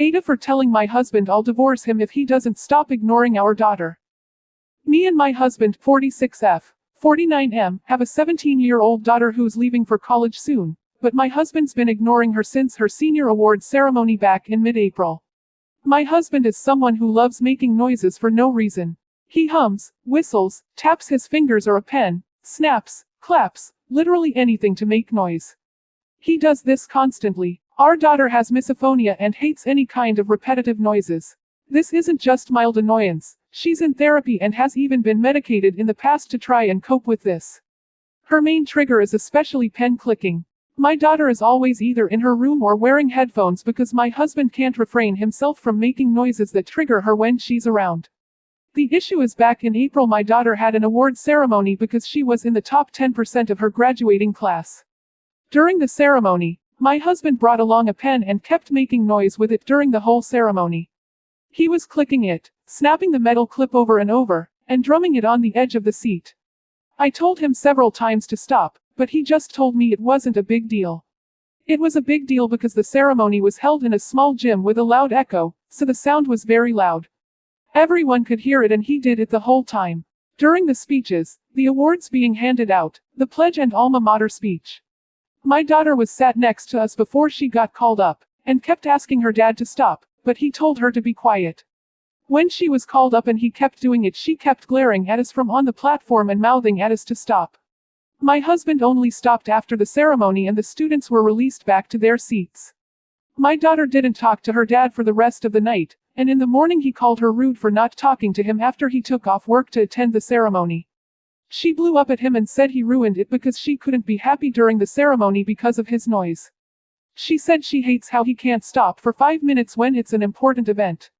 AITA for telling my husband I'll divorce him if he doesn't stop ignoring our daughter. Me and my husband, 46F, 49M, have a 17-year-old daughter who's leaving for college soon, but my husband's been ignoring her since her senior awards ceremony back in mid-April. My husband is someone who loves making noises for no reason. He hums, whistles, taps his fingers or a pen, snaps, claps, literally anything to make noise. He does this constantly. Our daughter has misophonia and hates any kind of repetitive noises. This isn't just mild annoyance. She's in therapy and has even been medicated in the past to try and cope with this. Her main trigger is especially pen clicking. My daughter is always either in her room or wearing headphones because my husband can't refrain himself from making noises that trigger her when she's around. The issue is back in April my daughter had an award ceremony because she was in the top 10% of her graduating class. During the ceremony, my husband brought along a pen and kept making noise with it during the whole ceremony. He was clicking it, snapping the metal clip over and over, and drumming it on the edge of the seat. I told him several times to stop, but he just told me it wasn't a big deal. It was a big deal because the ceremony was held in a small gym with a loud echo, so the sound was very loud. Everyone could hear it and he did it the whole time. During the speeches, the awards being handed out, the pledge and alma mater speech. My daughter was sat next to us before she got called up, and kept asking her dad to stop, but he told her to be quiet. When she was called up and he kept doing it, she kept glaring at us from on the platform and mouthing at us to stop. My husband only stopped after the ceremony and the students were released back to their seats. My daughter didn't talk to her dad for the rest of the night, and in the morning he called her rude for not talking to him after he took off work to attend the ceremony. She blew up at him and said he ruined it because she couldn't be happy during the ceremony because of his noise. She said she hates how he can't stop for 5 minutes when it's an important event.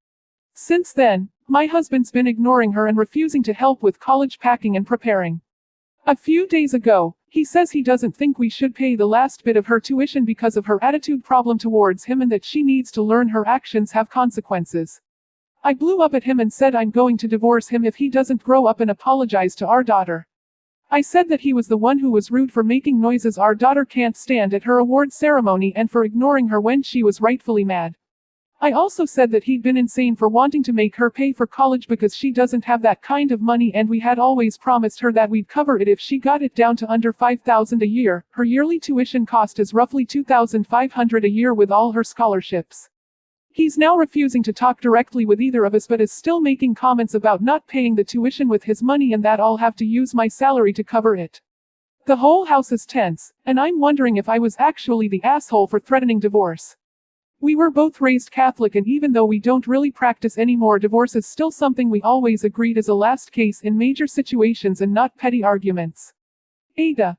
Since then, my husband's been ignoring her and refusing to help with college packing and preparing. A few days ago, he says he doesn't think we should pay the last bit of her tuition because of her attitude problem towards him and that she needs to learn her actions have consequences. I blew up at him and said I'm going to divorce him if he doesn't grow up and apologize to our daughter. I said that he was the one who was rude for making noises our daughter can't stand at her award ceremony and for ignoring her when she was rightfully mad. I also said that he'd been insane for wanting to make her pay for college because she doesn't have that kind of money and we had always promised her that we'd cover it if she got it down to under $5,000 a year. Her yearly tuition cost is roughly $2,500 a year with all her scholarships. He's now refusing to talk directly with either of us but is still making comments about not paying the tuition with his money and that I'll have to use my salary to cover it. The whole house is tense, and I'm wondering if I was actually the asshole for threatening divorce. We were both raised Catholic and even though we don't really practice anymore, divorce is still something we always agreed is a last case in major situations and not petty arguments. AITA.